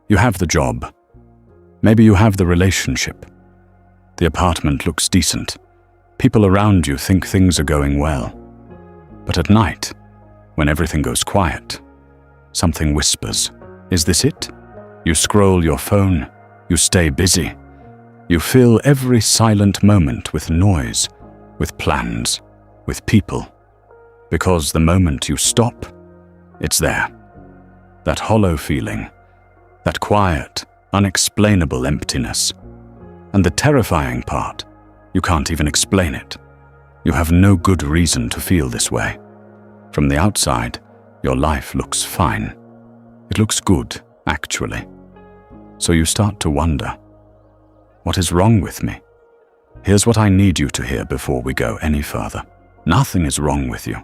You have the job. Maybe you have the relationship. The apartment looks decent. People around you think things are going well. But at night, when everything goes quiet, something whispers, "Is this it?" You scroll your phone. You stay busy. You fill every silent moment with noise, with plans, with people. Because the moment you stop, it's there. That hollow feeling, that quiet, unexplainable emptiness. And the terrifying part, you can't even explain it. You have no good reason to feel this way. From the outside, your life looks fine. It looks good, actually. So you start to wonder, what is wrong with me? Here's what I need you to hear before we go any further. Nothing is wrong with you.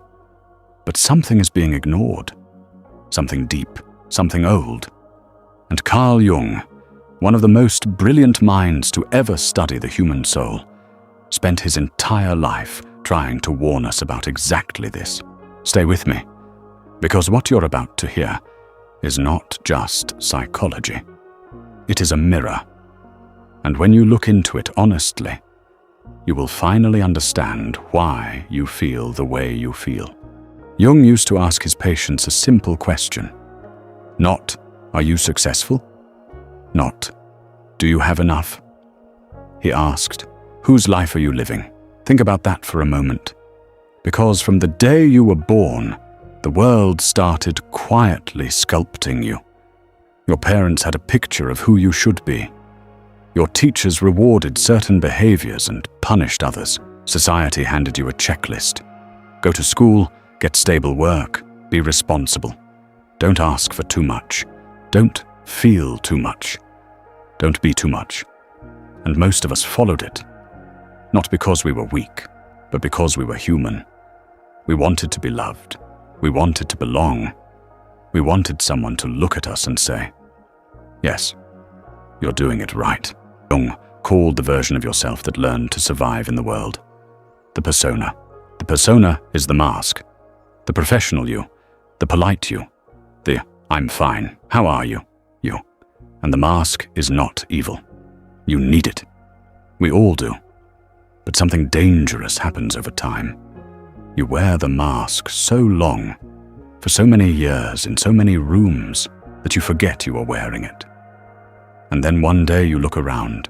But something is being ignored. Something deep, something old. And Carl Jung, one of the most brilliant minds to ever study the human soul, spent his entire life trying to warn us about exactly this. Stay with me, because what you're about to hear is not just psychology. It is a mirror. And when you look into it honestly, you will finally understand why you feel the way you feel. Jung used to ask his patients a simple question. Not, "Are you successful?" Not, "Do you have enough?" He asked, "Whose life are you living?" Think about that for a moment. Because from the day you were born, the world started quietly sculpting you. Your parents had a picture of who you should be. Your teachers rewarded certain behaviors and punished others. Society handed you a checklist. Go to school, get stable work, be responsible. Don't ask for too much. Don't feel too much. Don't be too much. And most of us followed it. Not because we were weak, but because we were human. We wanted to be loved. We wanted to belong. We wanted someone to look at us and say, "Yes, you're doing it right." Jung called the version of yourself that learned to survive in the world the persona. The persona is the mask. The professional you, the polite you, the "I'm fine, how are you?" you. And the mask is not evil. You need it. We all do. But something dangerous happens over time. You wear the mask so long, for so many years, in so many rooms, that you forget you are wearing it. And then one day you look around.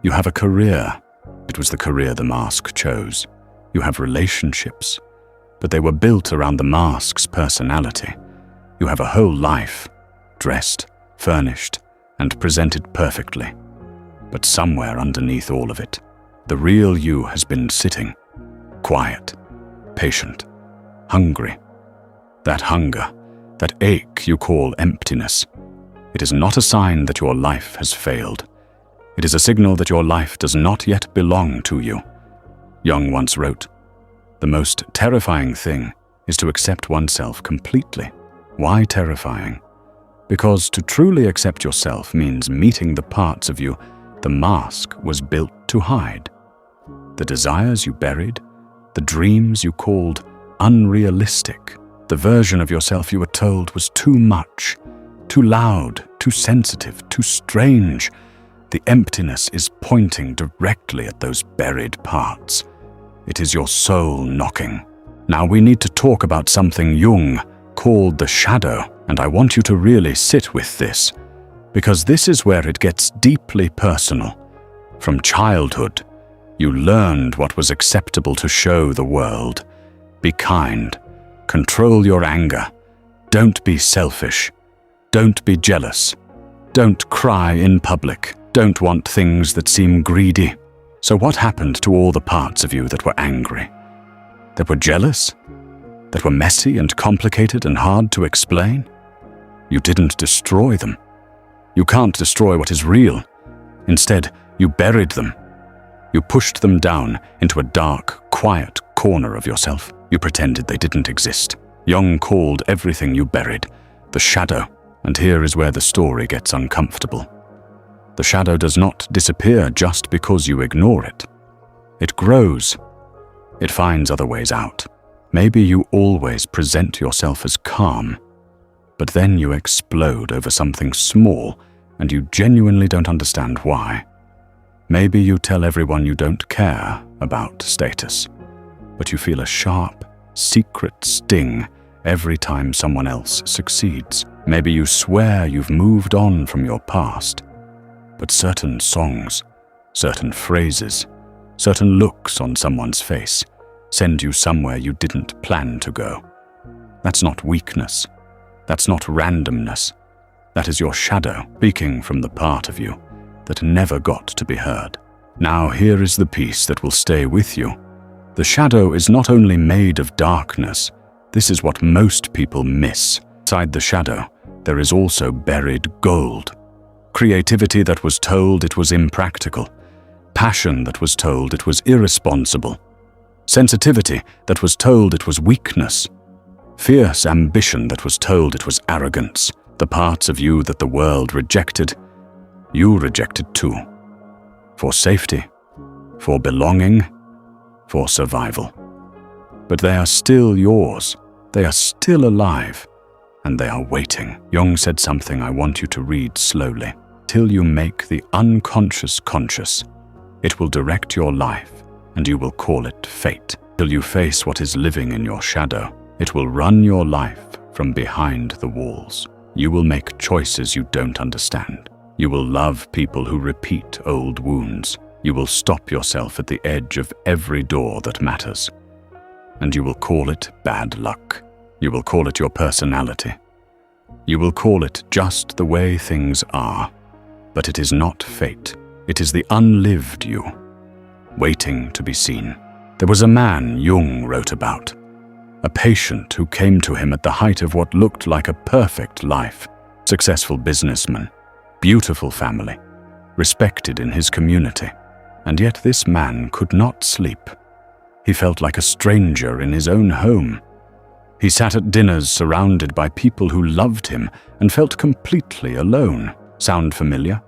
You have a career. It was the career the mask chose. You have relationships, but they were built around the mask's personality. You have a whole life, dressed, furnished, and presented perfectly. But somewhere underneath all of it, the real you has been sitting, quiet, patient, hungry. That hunger, that ache you call emptiness, it is not a sign that your life has failed. It is a signal that your life does not yet belong to you. Jung once wrote, "The most terrifying thing is to accept oneself completely." Why terrifying? Because to truly accept yourself means meeting the parts of you the mask was built to hide. The desires you buried, the dreams you called unrealistic, the version of yourself you were told was too much, too loud, too sensitive, too strange. The emptiness is pointing directly at those buried parts. It is your soul knocking. Now we need to talk about something Jung called the shadow, and I want you to really sit with this, because this is where it gets deeply personal. From childhood, you learned what was acceptable to show the world. Be kind. Control your anger. Don't be selfish. Don't be jealous. Don't cry in public. Don't want things that seem greedy. So what happened to all the parts of you that were angry? That were jealous? That were messy and complicated and hard to explain? You didn't destroy them. You can't destroy what is real. Instead, you buried them. You pushed them down into a dark, quiet corner of yourself. You pretended they didn't exist. Jung called everything you buried the shadow, and here is where the story gets uncomfortable. The shadow does not disappear just because you ignore it. It grows. It finds other ways out. Maybe you always present yourself as calm, but then you explode over something small and you genuinely don't understand why. Maybe you tell everyone you don't care about status, but you feel a sharp, secret sting every time someone else succeeds. Maybe you swear you've moved on from your past, but certain songs, certain phrases, certain looks on someone's face send you somewhere you didn't plan to go. That's not weakness. That's not randomness. That is your shadow speaking from the part of you that never got to be heard. Now here is the piece that will stay with you. The shadow is not only made of darkness, this is what most people miss. Inside the shadow, there is also buried gold. Creativity that was told it was impractical. Passion that was told it was irresponsible. Sensitivity that was told it was weakness. Fierce ambition that was told it was arrogance. The parts of you that the world rejected, you rejected too. For safety, for belonging, for survival. But they are still yours. They are still alive, and they are waiting. Jung said something I want you to read slowly. Till you make the unconscious conscious, it will direct your life, and you will call it fate. Till you face what is living in your shadow, it will run your life from behind the walls. You will make choices you don't understand. You will love people who repeat old wounds. You will stop yourself at the edge of every door that matters. And you will call it bad luck. You will call it your personality. You will call it just the way things are. But it is not fate. It is the unlived you, waiting to be seen. There was a man Jung wrote about, a patient who came to him at the height of what looked like a perfect life, successful businessman, beautiful family, respected in his community. And yet this man could not sleep. He felt like a stranger in his own home. He sat at dinners surrounded by people who loved him and felt completely alone. Sound familiar?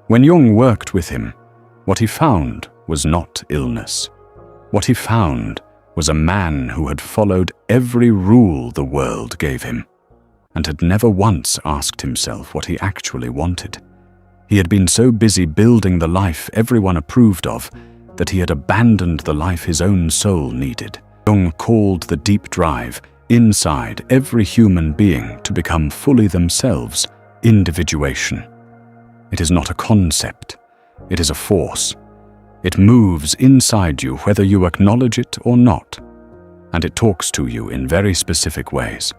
When Jung worked with him, what he found was not illness. What he found was a man who had followed every rule the world gave him and had never once asked himself what he actually wanted. He had been so busy building the life everyone approved of that he had abandoned the life his own soul needed. Jung called the deep drive inside every human being to become fully themselves individuation. It is not a concept, it is a force. It moves inside you whether you acknowledge it or not, and it talks to you in very specific ways.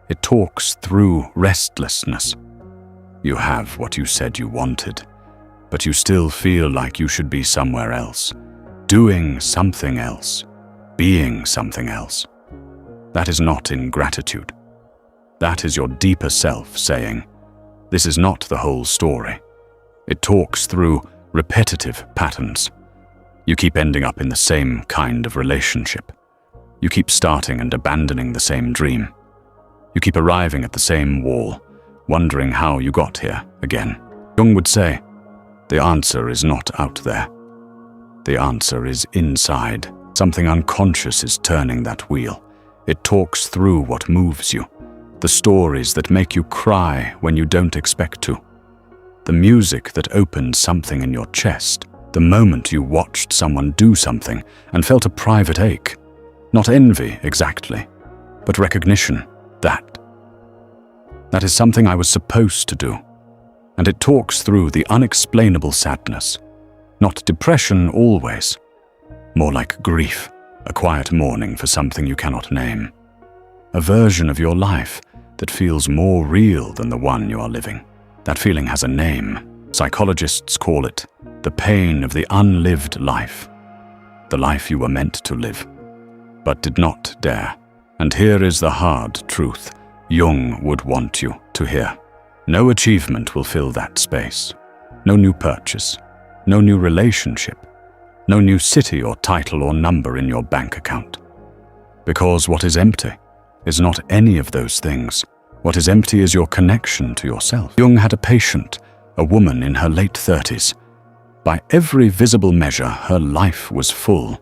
It talks through restlessness. You have what you said you wanted, but you still feel like you should be somewhere else, doing something else, being something else. That is not ingratitude. That is your deeper self saying, this is not the whole story. It talks through repetitive patterns. You keep ending up in the same kind of relationship. You keep starting and abandoning the same dream. You keep arriving at the same wall, wondering how you got here again. Jung would say, the answer is not out there. The answer is inside. Something unconscious is turning that wheel. It talks through what moves you, the stories that make you cry when you don't expect to, the music that opened something in your chest, the moment you watched someone do something and felt a private ache. Not envy exactly, but recognition. That is something I was supposed to do. And it talks through the unexplainable sadness. Not depression always. More like grief, a quiet mourning for something you cannot name. A version of your life that feels more real than the one you are living. That feeling has a name. Psychologists call it the pain of the unlived life. The life you were meant to live, but did not dare. And here is the hard truth Jung would want you to hear. No achievement will fill that space. No new purchase, no new relationship, no new city or title or number in your bank account. Because what is empty is not any of those things. What is empty is your connection to yourself. Jung had a patient, a woman in her late 30s. By every visible measure, her life was full.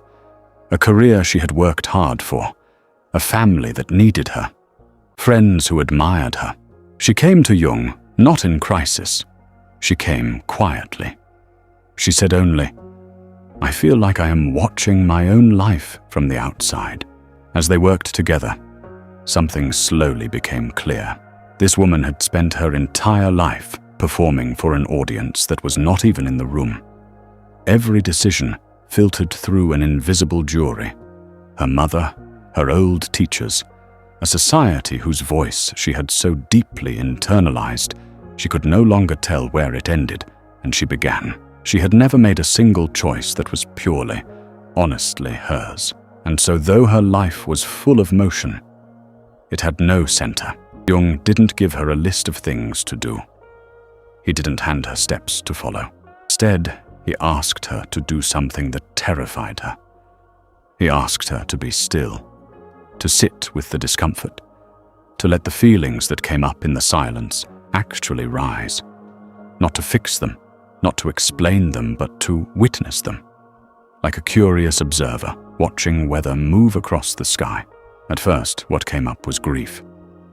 A career she had worked hard for, a family that needed her, friends who admired her. She came to Jung not in crisis, She came quietly. She said only, "I feel like I am watching my own life from the outside." As they worked together, something slowly became clear. This woman had spent her entire life performing for an audience that was not even in the room. Every decision filtered through an invisible jury. Her mother, her old teachers, a society whose voice she had so deeply internalized, she could no longer tell where it ended, and she began. She had never made a single choice that was purely, honestly hers. And so though her life was full of motion, it had no center. Jung didn't give her a list of things to do. He didn't hand her steps to follow. Instead, he asked her to do something that terrified her. He asked her to be still, to sit with the discomfort, to let the feelings that came up in the silence actually rise, not to fix them, not to explain them, but to witness them, like a curious observer watching weather move across the sky. At first, what came up was grief,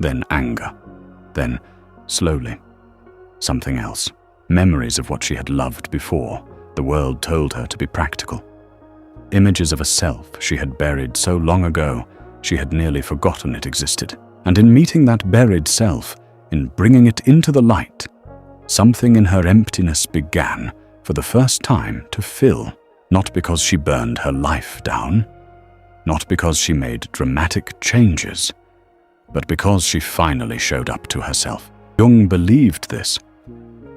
then anger, then, slowly, something else. Memories of what she had loved before. The world told her to be practical. Images of a self she had buried so long ago, she had nearly forgotten it existed. And in meeting that buried self, in bringing it into the light, something in her emptiness began, for the first time, to fill. Not because she burned her life down, not because she made dramatic changes, but because she finally showed up to herself. Jung believed this.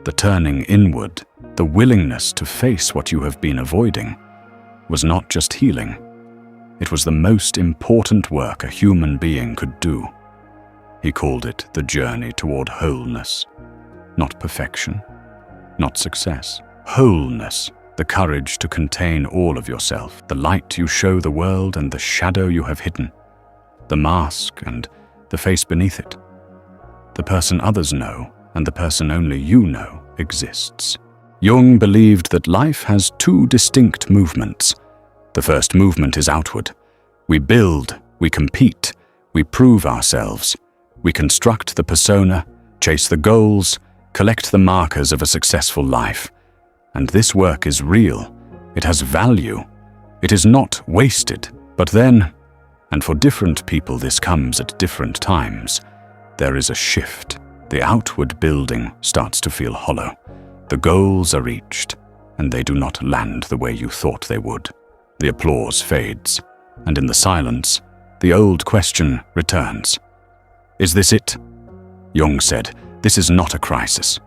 The turning inward, the willingness to face what you have been avoiding, was not just healing. It was the most important work a human being could do. He called it the journey toward wholeness. Not perfection, not success. Wholeness. The courage to contain all of yourself, the light you show the world and the shadow you have hidden, the mask and the face beneath it. The person others know and the person only you know exists. Jung believed that life has two distinct movements. The first movement is outward. We build, we compete, we prove ourselves. We construct the persona, chase the goals, collect the markers of a successful life. And this work is real. It has value. It is not wasted. But then, and for different people this comes at different times, there is a shift. The outward building starts to feel hollow. The goals are reached, and they do not land the way you thought they would. The applause fades, and in the silence, the old question returns. Is this it? Jung said, this is not a crisis.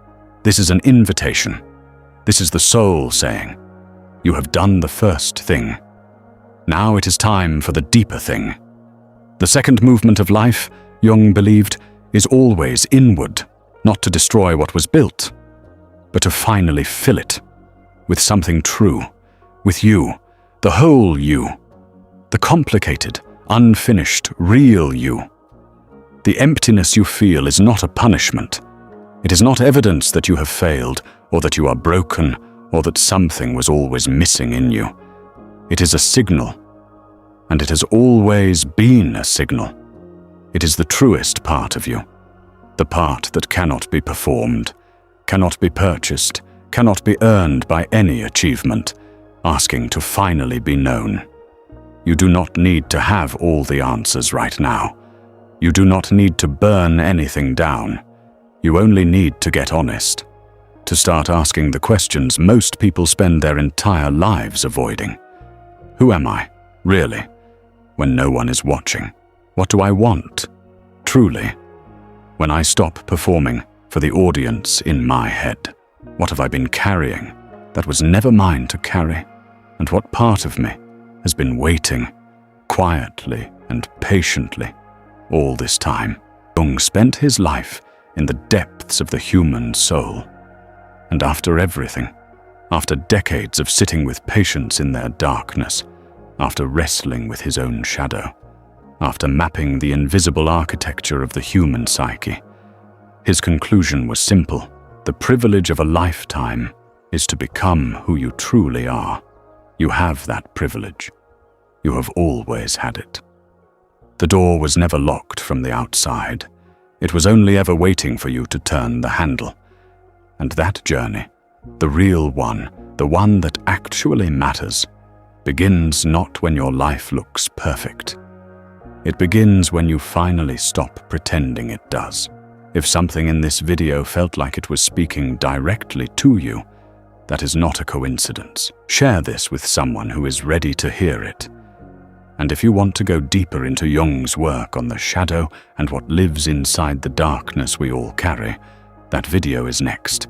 This is an invitation. This is the soul saying, you have done the first thing. Now it is time for the deeper thing. The second movement of life, Jung believed, is always inward, not to destroy what was built, but to finally fill it with something true, with you, the whole you, the complicated, unfinished, real you. The emptiness you feel is not a punishment. It is not evidence that you have failed, or that you are broken, or that something was always missing in you. It is a signal, and it has always been a signal. It is the truest part of you, the part that cannot be performed, cannot be purchased, cannot be earned by any achievement, asking to finally be known. You do not need to have all the answers right now. You do not need to burn anything down. You only need to get honest, to start asking the questions most people spend their entire lives avoiding. Who am I, really, when no one is watching? What do I want, truly, when I stop performing for the audience in my head? What have I been carrying that was never mine to carry? And what part of me has been waiting, quietly and patiently, all this time? Jung spent his life in the depths of the human soul. And after everything, after decades of sitting with patients in their darkness, after wrestling with his own shadow, after mapping the invisible architecture of the human psyche, his conclusion was simple. The privilege of a lifetime is to become who you truly are. You have that privilege. You have always had it. The door was never locked from the outside. It was only ever waiting for you to turn the handle. And that journey, the real one, the one that actually matters, begins not when your life looks perfect. It begins when you finally stop pretending it does. If something in this video felt like it was speaking directly to you, that is not a coincidence. Share this with someone who is ready to hear it. And if you want to go deeper into Jung's work on the shadow and what lives inside the darkness we all carry, that video is next.